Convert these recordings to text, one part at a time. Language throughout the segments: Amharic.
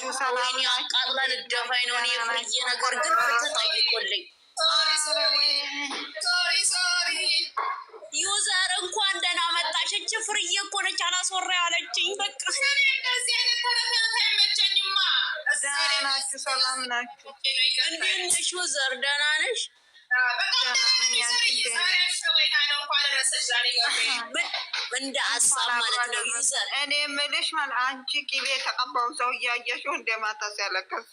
ወይኔ አቃጥላ ልደፋኝ ነው። እኔ ፍርዬ ነገር ግን ተጠይቆልኝ ዩዘር እንኳን ደህና መጣሽ። እች ፍርዬ እኮ ነች አላስወራ ያለችኝ። በቃ እንደዚህ አይነት ተረተረት አይመቸኝማ። ደህና ናችሁ? ሰላም ናችሁ? እንዴት ነሽ ዩዘር? ደህና ነሽ? እንደ ሀሳብ ማለት ነው ዩዘር። እኔ የምልሽ ማለት አንቺ ቅቤ የተቀባው ሰው እያየሽው እንደማታ ሲያለቀስ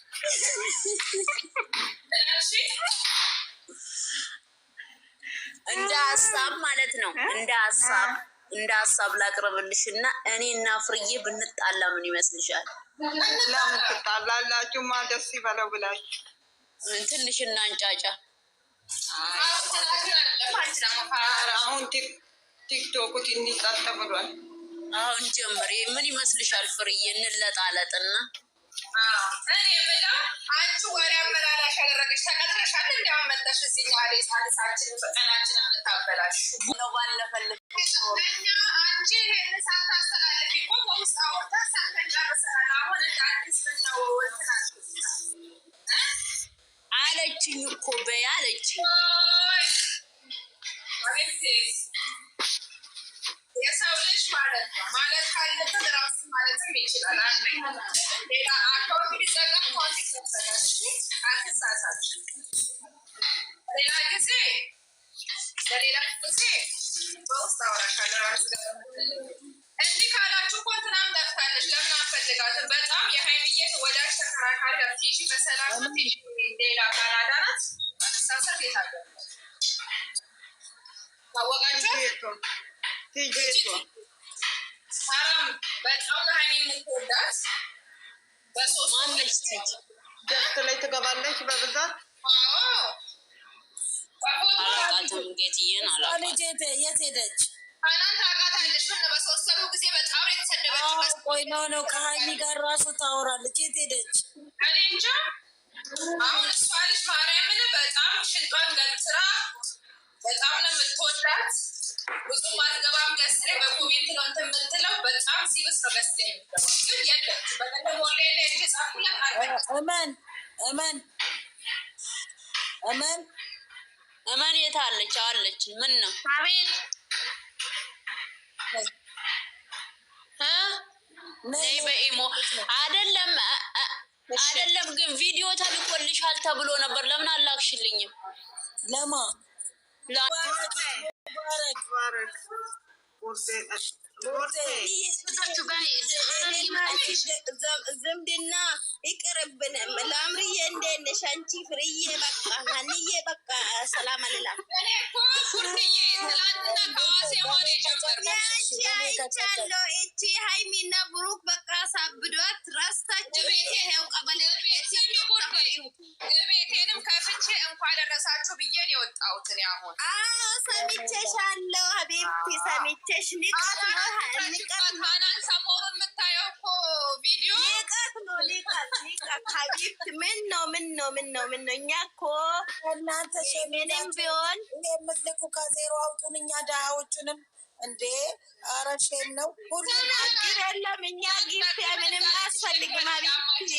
እንደ ሀሳብ ማለት ነው። እንደ ሀሳብ ላቅርብልሽ እና እኔ እና ፍርዬ ብንጣላ ምን ይመስልሻል? ለምን ትጣላላችሁ? ማ ደስ ይበለው ብላችሁ ትንሽ እና እንጫጫ። አሁን ቲክቶኩ ትንሽ ጸጥ ብሏል። አሁን ጀምሬ ምን ይመስልሻል ፍርዬ? እንለጣለጥና እኔ የምለው አንቺ ወሬ አመላላሽ ያደረገች ተቀጥረሻል። እንዲያውም መጠሽ እዚህኛ ሳልሳችን ፈጠናችን የምታበላሽ ነው ባለፈልግ እኛ አንቺ ይሄን ሳታስተላልፊ እኮ በውስጥ አውርተን ሳንጨርሰናል። አሁን እንደ አዲስ ነው አለችኝ እኮ በይ አለችኝ። የሰው ልጅ ማለት ነው ማለት ካለበት ራሱ ማለትም ይችላል። ሌላ አካውንት ቢጠቀም ኮንት ይከፈታል። አትሳሳችሁ። ሌላ ጊዜ ለሌላ ጊዜ በውስጥ አወራሻለሁ። ራሱ እንዲህ ካላችሁ እኮ እንትናም ጠፍታለች። ለምን አንፈልጋትም? በጣም የሀይሚዬ ወዳጅ ተከራካሪ ቲጂ በሰላም ቲጂ ሌላ ካናዳ ናት። አትሳሳት። የታለ ታወቃችሁ? ሀራም በጣም ለሀይሚ የምትወዳት በሶስት ደስት ላይ ትገባለች በብዛት። አላቃትም ጌትዬን አላቃት። የት ሄደች? ሀናን ታውቃታለች? ምን በሶስት ጊዜ በጣም የተሰደበችው። ቆይ ነው ከሀይሚ ጋር ራሱ ታወራለች። የት ሄደች? እኔ እንጃ። አሁን እሷ ልጅ ማርያምን በጣም ሽንጧን ገትራ በጣም ነው የምትወዳት። ብዙ ማትገባም ገስት ላይ በኮሜንት ነው እንትን የምትለው። በጣም ሲብስ ነው ገስት ላይ የምትገባው። ግን የለች በቀደም ወላሂ ላይ የተጻፉላት እመን የት አለች? አለች። ምን ነው? አቤት ነይ በኢሞ አይደለም ግን ቪዲዮ ተልኮልሻል ተብሎ ነበር። ለምን አላክሽልኝም? ለማ ዝምድና ይቅርብን። ለአምርዬ እንዴት ነሽ አንቺ? ፍርዬ በቃ ሀንዬ በቃ ሰላም አልላም። አይቻለሁ። እቺ ሀይሚና ብሩክ በቃ ሳብዷት ራስታችሁ ይሄው ቀበሌ ቤቴንም ከፍቼ እንኳን ደረሳችሁ ብዬን የወጣሁት እኔ አሁን ሰምቼሻለሁ። ሀቢብቲ ሰምቼሽ ንቀት ነው ሀናን ሰሞኑን የምታየው እኮ ቪዲዮ ንቀት ነው። ሀቢብቲ ምን ነው እኛ እኮ እናንተ ምንም ቢሆን የምትልኩ ከዜሮ አውጡን እኛ ድሃዎቹንም እንዴ ኧረ ሼም ነው። ሁሉም አግር የለም እኛ ጊፍት ምንም አያስፈልግም። ሀቢብቲ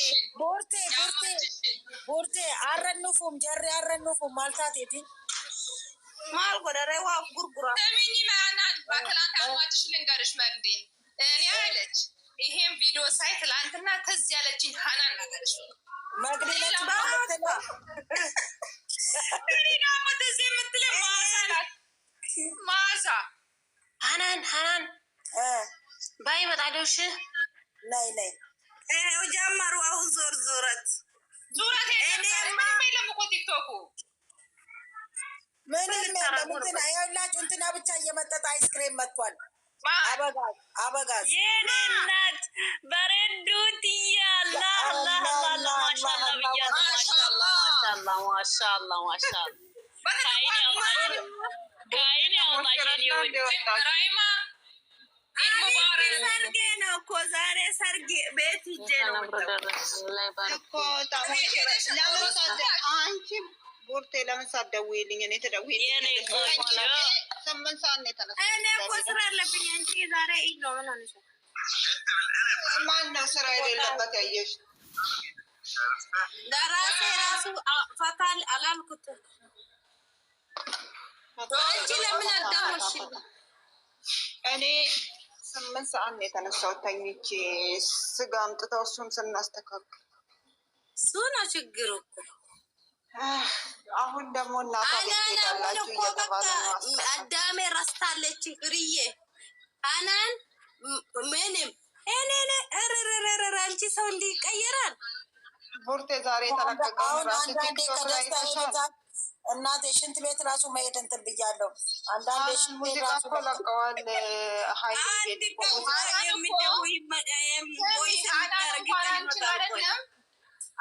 ቦርቴ አረንፉም ጀሬ አረንፉም ማልታቴቲ ማል ጎደረ ዋ ጉርጉራ ሚኒ ማናን በትላንት አማጭሽ ልንገርሽ መግዴን እኔ አለች ይሄን ቪዲዮ ሳይ ትላንትና ተዝ ያለችኝ ሀናን ነገርሽ መግደለች እኔ ደግሞ ተዝ የምትለው ማዛ ሀናን ባይ መጣደውሽ ላይ ይሄው ጀመሩ። አሁን ዙረት እኔማ የለም እኮ ቲክቶኩ ምንም የለም። እንትና ይኸውላችሁ እንትና ብቻ እየመጠጠ አይስክሬም መጥቷል። አበጋዝ የኔ እናት በሬዱት እያለ ማሻአላ ሰርጌ ነው እኮ ዛሬ ሰርጌ ቤት ሂጄ ነው አንቺ ቡርቴ ለምን ሳትደውይልኝ? እኔ ትደውይልኝ 8 ሰዓት ነው የተነሳው። እኔ እኮ ስራ አለብኝ። አንቺ ዛሬ ኢድ ነው። ምን ሆነሽ? ማነው ስራ የሌለበት ያየሽ? ለራሴ ራሱ ፈታል አላልኩትም። አንቺ ለምን አዳመሽ? እኔ 8 ሰዓት ነው የተነሳሁት ተኝቼ ስጋ አምጥተው እሱን ስናስተካክል እሱ ነው ችግሩ እኮ። አሁን ደግሞ እናታ ቤት እየተባለ ነው። አዳሜ ረስታለች ፍርዬ አናን ምንም አንቺ ሰው እንዲህ ይቀየራል። ቡርቴ ዛሬ ተለቀቀው ራሱ ቲክቶክ ላይ ተሻለ። እናቴ ሽንት ቤት ራሱ መሄድ እንትን ብያለሁ። አንዳንዴ ሽንት ቤት ራሱ ለቀዋል።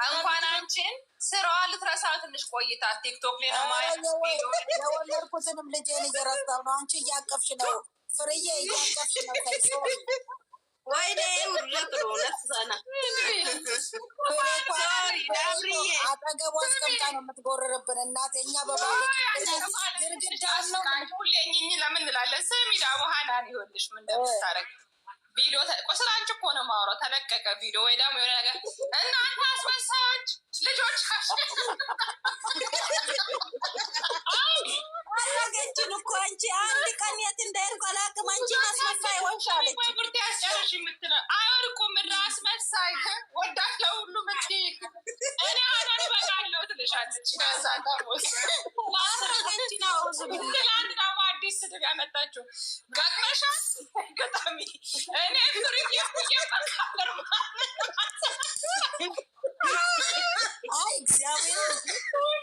እንኳን አንቺን ስራዋ ልትረሳ ትንሽ ቆይታ ቲክቶክ ላይ ነው የወለድኩትንም ልጄን እየረሳሁ ነው። አንቺ እያቀፍሽ ነው ፍርዬ፣ እያቀፍሽ ነው። ወይኔ ውርደት ነው ለሰና አጠገቧ አስቀምጣ ነው የምትጎርርብን እናቴ። እኛ በባለች ግርግዳ ነው ሁሌኝ ለምን እንላለን? ስሚ ዳቦ ሀናን ይኸውልሽ ምን እንደምታረግ ቪዲዮ ስለ አንቺ እኮ ነው የማወራው። ተለቀቀ ቪዲዮ ወይ ደግሞ የሆነ ነገር እናንተ አስመሳዮች ልጆች አረገችን እኮ አንቺ አንድ ቀን የት እንዳይርቁ አላውቅም። አንቺን አስመሳይ ሆንሻለች። ብርት ያስጨርሽ የምትለው አይወርቁ ምድር አስመሳይ ወዳለው ሁሉ ምት እኔ አናን በቃለው ትልሻለች። ከዛ ታቦስ አረገችን አውዝ ትላንት ደግሞ አዲስ ስድብ ያመጣችው ጋጥመሻ ገጣሚ እኔ ፍሪ የፈካለር አይ እግዚአብሔር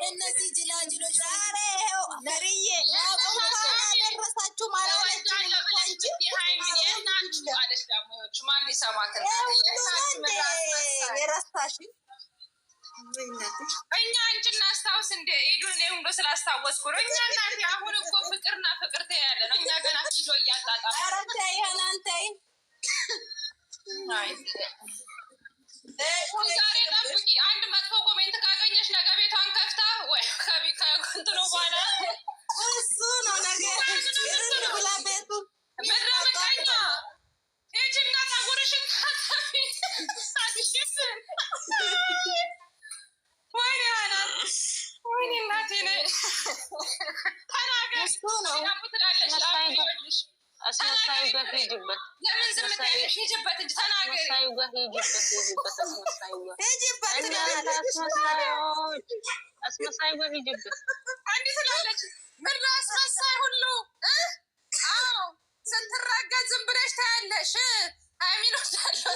እነዚህ ጅላጅሎች ዛሬ ፍርዬ ደረሳችሁ ማለት የረሳሽ እኛ አንቺ እናስታውስ እንደ ሄዱን እኔ ሁሉ ስላስታወስኩ ነው። እኛ እናንተ አሁን እኮ ፍቅርና ፍቅር ተያለ ነው። እኛ ገና ሂዶ እያጣጣም አረታ ይሆናንተይ ዛሬ ጠብቂ። አንድ መጥፎ ኮሜንት ካገኘሽ ነገ ቤቷን ከፍታ ወይ ከእንትኑ በኋላ እሱ ነው ነገር ብላ ቤቱ ምድረ ምቀኛ ሂጂና ፀጉርሽን ታጠቢ። ወይኔ ሀናን ወይኔ እናቴ ተናገሪ። ደግሞ ትላለች ላልሽ አስመሳዩ ጋር ሂጂበት። ለምን ዝም ትያለሽ? ሂጂበት እንጂ ተናገሪ። አስመሳዩ ጋር ሂጂበት። አስመሳዩ ጋር ሂጂበት አስመሳዩ ጋር ሂጂበት። አንዲ ትላለች ምድረ አስመሳይ ሁሉ አዎ ስትረገጥ ዝም ብለሽ ታያለሽ። አሚን ወዳለው